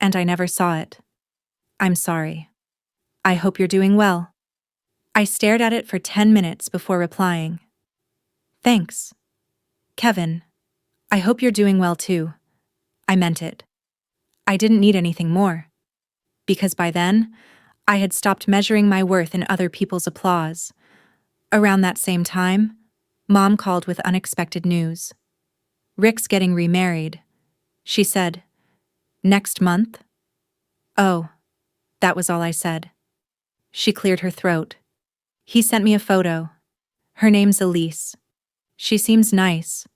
and I never saw it. I'm sorry. I hope you're doing well. I stared at it for 10 minutes before replying. Thanks. Kevin, I hope you're doing well too. I meant it. I didn't need anything more. Because by then, I had stopped measuring my worth in other people's applause. Around that same time, Mom called with unexpected news. Rick's getting remarried. She said, "Next month?" "Oh." That was all I said. She cleared her throat. "He sent me a photo. Her name's Elise. She seems nice."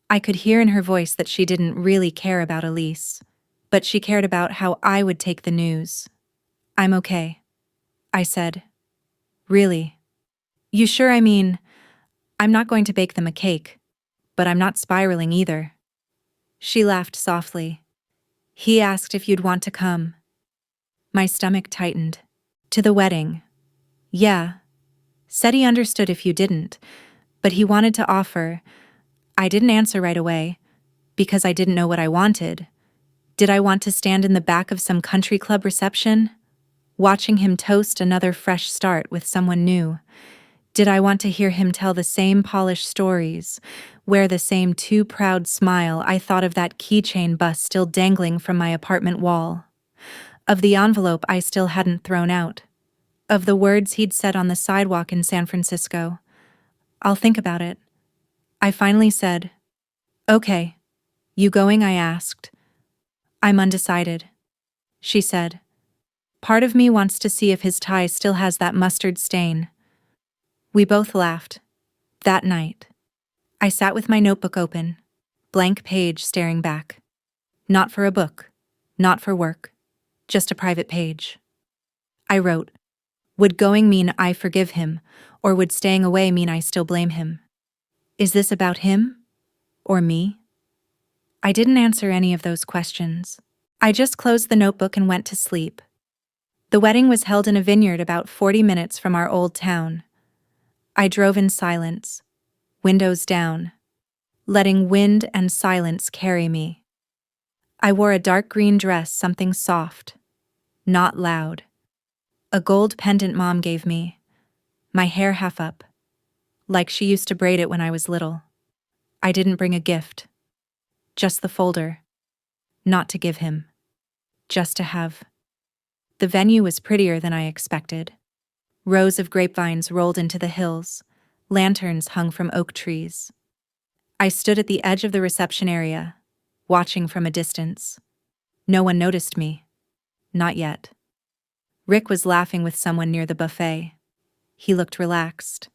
I could hear in her voice that she didn't really care about Elise, but she cared about how I would take the news. "I'm okay," I said. "Really? You sure? I mean, I'm not going to bake them a cake, but I'm not spiraling either." She laughed softly. "He asked if you'd want to come." My stomach tightened. "To the wedding?" "Yeah." "Said he understood if you didn't, but he wanted to offer." I didn't answer right away, because I didn't know what I wanted. Did I want to stand in the back of some country club reception, watching him toast another fresh start with someone new? Did I want to hear him tell the same polished stories, wear the same too proud smile? I thought of that keychain bust still dangling from my apartment wall, of the envelope I still hadn't thrown out, of the words he'd said on the sidewalk in San Francisco. "I'll think about it." I finally said, "Okay. You going?" I asked. "I'm undecided," she said. "Part of me wants to see if his tie still has that mustard stain." We both laughed. That night, I sat with my notebook open, blank page staring back. Not for a book, not for work, just a private page. I wrote, would going mean I forgive him, or would staying away mean I still blame him? Is this about him? Or me? I didn't answer any of those questions. I just closed the notebook and went to sleep. The wedding was held in a vineyard about 40 minutes from our old town. I drove in silence, windows down, letting wind and silence carry me. I wore a dark green dress, something soft, not loud. A gold pendant Mom gave me, my hair half up, like she used to braid it when I was little. I didn't bring a gift, just the folder, not to give him, just to have. The venue was prettier than I expected. Rows of grapevines rolled into the hills, lanterns hung from oak trees. I stood at the edge of the reception area, watching from a distance. No one noticed me. Not yet. Rick was laughing with someone near the buffet. He looked relaxed.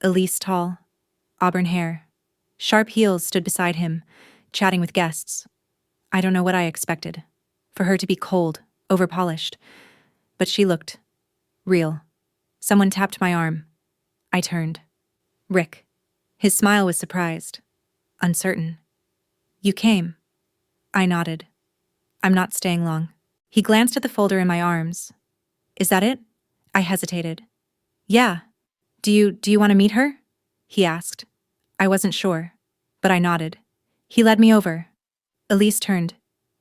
Elise, tall, auburn hair, sharp heels, stood beside him, chatting with guests. I don't know what I expected. For her to be cold, overpolished. But she looked real. Someone tapped my arm. I turned. Rick. His smile was surprised, uncertain. "You came." I nodded. "I'm not staying long." He glanced at the folder in my arms. "Is that it?" I hesitated. "Yeah. Do you want to meet her?" he asked. I wasn't sure, but I nodded. He led me over. Elise turned,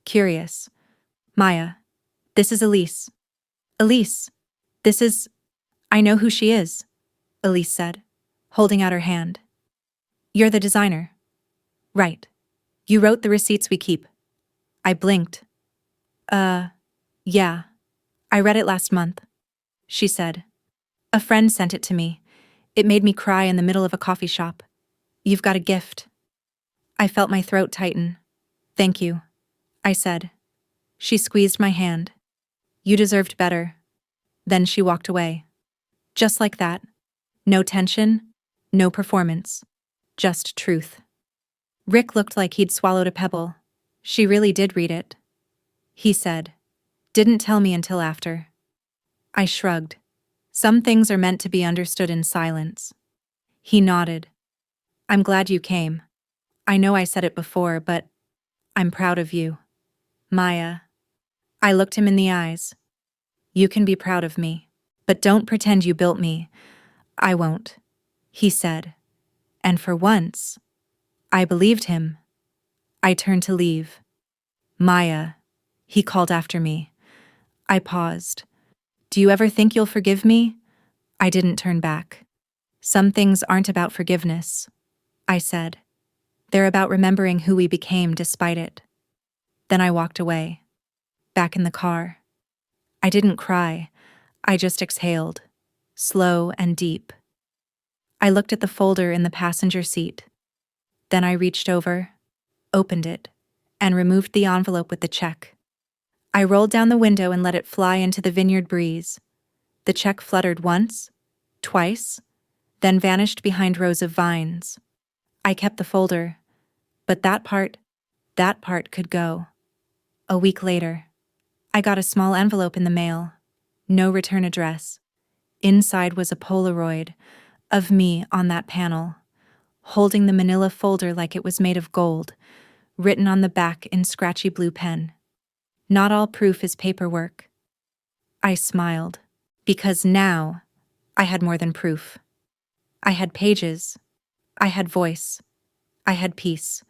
curious. "Maya, this is Elise." "Elise, this is—" "I know who she is," Elise said, holding out her hand. "You're the designer." "Right. You wrote the receipts we keep." I blinked. Yeah. I read it last month," she said. "A friend sent it to me. It made me cry in the middle of a coffee shop. You've got a gift." I felt my throat tighten. "Thank you," I said. She squeezed my hand. "You deserved better." Then she walked away. Just like that. No tension, no performance. Just truth. Rick looked like he'd swallowed a pebble. "She really did read it," he said. "Didn't tell me until after." I shrugged. Some things are meant to be understood in silence. He nodded. "I'm glad you came. I know I said it before, but I'm proud of you. Maya." I looked him in the eyes. "You can be proud of me, but don't pretend you built me." "I won't," he said. And for once, I believed him. I turned to leave. "Maya," he called after me. I paused. "Do you ever think you'll forgive me?" I didn't turn back. "Some things aren't about forgiveness," I said. "They're about remembering who we became despite it." Then I walked away. Back in the car. I didn't cry. I just exhaled, slow and deep. I looked at the folder in the passenger seat. Then I reached over, opened it, and removed the envelope with the check. I rolled down the window and let it fly into the vineyard breeze. The check fluttered once, twice, then vanished behind rows of vines. I kept the folder, but that part could go. A week later, I got a small envelope in the mail. No return address. Inside was a Polaroid of me on that panel, holding the manila folder like it was made of gold, written on the back in scratchy blue pen. Not all proof is paperwork. I smiled, because now I had more than proof. I had pages. I had voice. I had peace.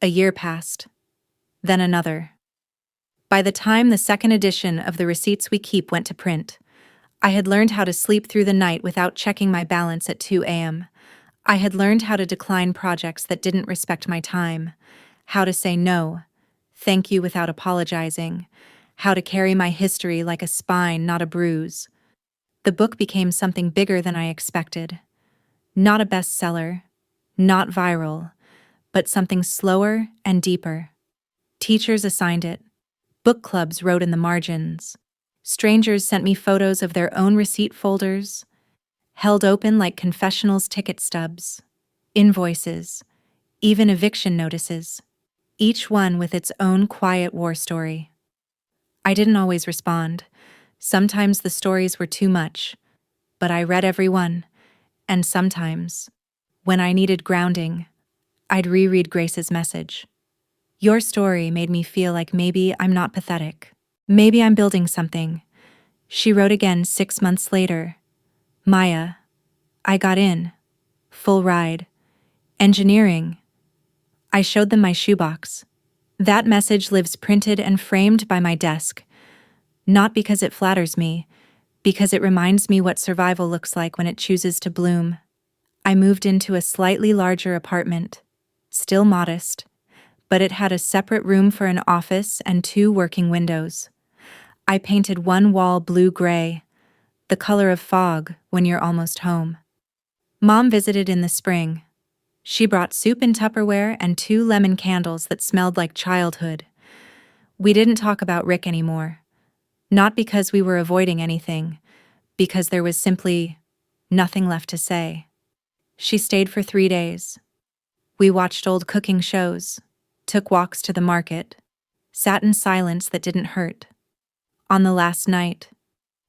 A year passed. Then another. By the time the second edition of The Receipts We Keep went to print, I had learned how to sleep through the night without checking my balance at 2 a.m. I had learned how to decline projects that didn't respect my time, how to say no, thank you without apologizing, how to carry my history like a spine, not a bruise. The book became something bigger than I expected. Not a bestseller, not viral, but something slower and deeper. Teachers assigned it. Book clubs wrote in the margins. Strangers sent me photos of their own receipt folders, held open like confessionals ticket stubs, invoices, even eviction notices, each one with its own quiet war story. I didn't always respond. Sometimes the stories were too much, but I read every one, and sometimes, when I needed grounding, I'd reread Grace's message. Your story made me feel like maybe I'm not pathetic. Maybe I'm building something. She wrote again 6 months later. Maya, I got in. Full ride. Engineering. I showed them my shoebox. That message lives printed and framed by my desk. Not because it flatters me, because it reminds me what survival looks like when it chooses to bloom. I moved into a slightly larger apartment. Still modest, but it had a separate room for an office and 2 working windows. I painted one wall blue-gray, the color of fog when you're almost home. Mom visited in the spring. She brought soup in Tupperware and 2 lemon candles that smelled like childhood. We didn't talk about Rick anymore. Not because we were avoiding anything, because there was simply nothing left to say. She stayed for 3 days. We watched old cooking shows, took walks to the market, sat in silence that didn't hurt. On the last night,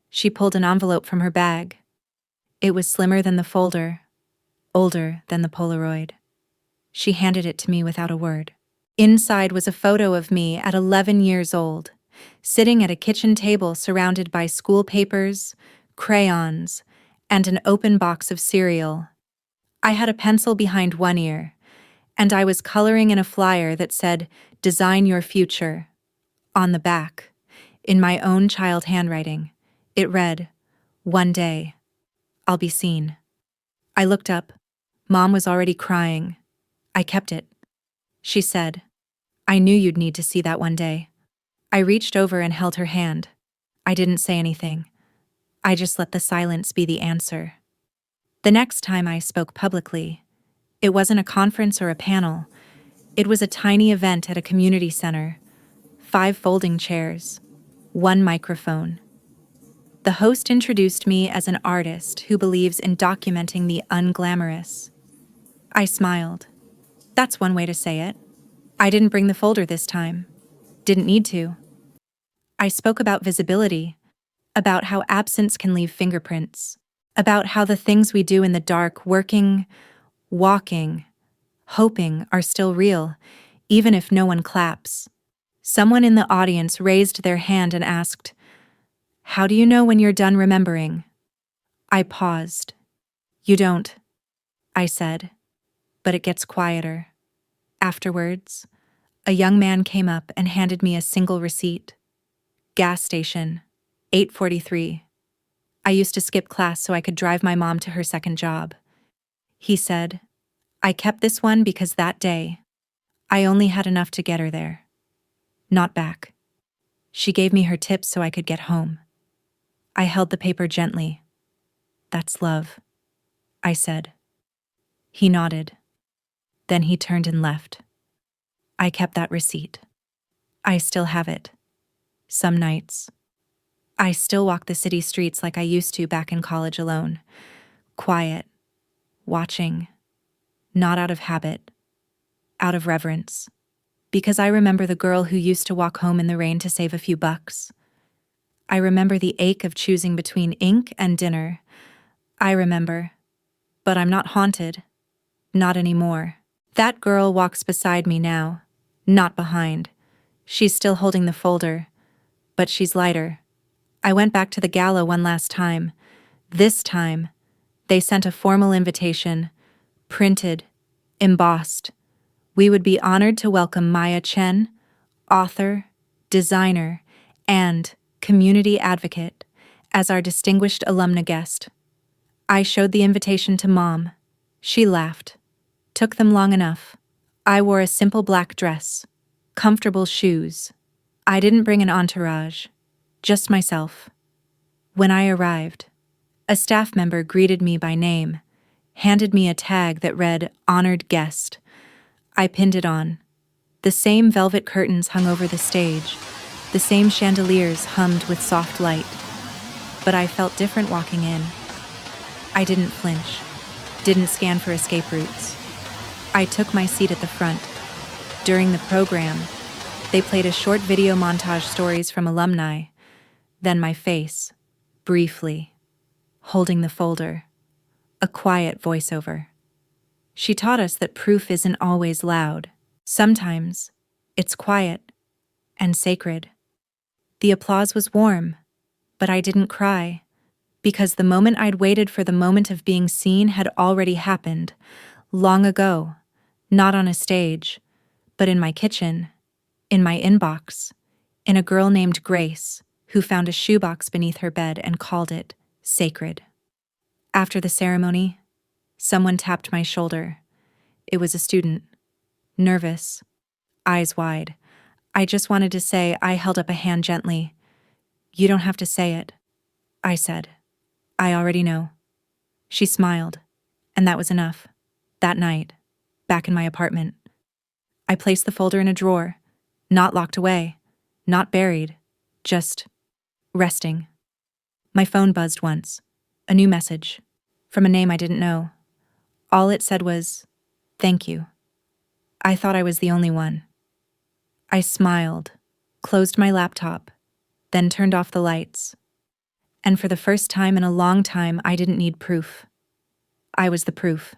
she pulled an envelope from her bag. It was slimmer than the folder, older than the Polaroid. She handed it to me without a word. Inside was a photo of me at 11 years old, sitting at a kitchen table surrounded by school papers, crayons, and an open box of cereal. I had a pencil behind one ear, and I was coloring in a flyer that said, "Design your future," on the back. In my own child handwriting, it read, "One day, I'll be seen." I looked up. Mom was already crying. I kept it. She said, "I knew you'd need to see that one day." I reached over and held her hand. I didn't say anything. I just let the silence be the answer. The next time I spoke publicly, it wasn't a conference or a panel. It was a tiny event at a community center. 5 folding chairs. 1 microphone. The host introduced me as an artist who believes in documenting the unglamorous. I smiled. That's one way to say it. I didn't bring the folder this time. Didn't need to. I spoke about visibility, about how absence can leave fingerprints, about how the things we do in the dark, working, walking, hoping, are still real, even if no one claps. Someone in the audience raised their hand and asked, "How do you know when you're done remembering?" I paused. "You don't," I said, "but it gets quieter." Afterwards, a young man came up and handed me a single receipt. Gas station, 8:43. I used to skip class so I could drive my mom to her second job. He said, "I kept this one because that day, I only had enough to get her there. Not back." She gave me her tips so I could get home. I held the paper gently. "That's love," I said. He nodded. Then he turned and left. I kept that receipt. I still have it. Some nights. I still walk the city streets like I used to back in college alone. Quiet. Watching. Not out of habit. Out of reverence. Because I remember the girl who used to walk home in the rain to save a few bucks. I remember the ache of choosing between ink and dinner. I remember. But I'm not haunted. Not anymore. That girl walks beside me now. Not behind. She's still holding the folder. But she's lighter. I went back to the gala one last time. This time, they sent a formal invitation. Printed. Embossed. We would be honored to welcome Maya Chen, author, designer, and community advocate, as our distinguished alumna guest. I showed the invitation to Mom. She laughed. Took them long enough. I wore a simple black dress. Comfortable shoes. I didn't bring an entourage. Just myself. When I arrived, a staff member greeted me by name, handed me a tag that read, "Honored Guest." I pinned it on. The same velvet curtains hung over the stage. The same chandeliers hummed with soft light. But I felt different walking in. I didn't flinch. Didn't scan for escape routes. I took my seat at the front. During the program, they played a short video montage stories from alumni. Then my face, briefly, holding the folder. A quiet voiceover. She taught us that proof isn't always loud. Sometimes, it's quiet and sacred. The applause was warm, but I didn't cry, because the moment I'd waited for, the moment of being seen, had already happened, long ago, not on a stage, but in my kitchen, in my inbox, in a girl named Grace, who found a shoebox beneath her bed and called it sacred. After the ceremony, someone tapped my shoulder. It was a student. Nervous. Eyes wide. I just wanted to say. I held up a hand gently. "You don't have to say it," I said. "I already know." She smiled, and that was enough. That night, back in my apartment, I placed the folder in a drawer, not locked away, not buried, just resting. My phone buzzed once. A new message, from a name I didn't know. All it said was, "Thank you." I thought I was the only one. I smiled, closed my laptop, then turned off the lights. And for the first time in a long time, I didn't need proof. I was the proof.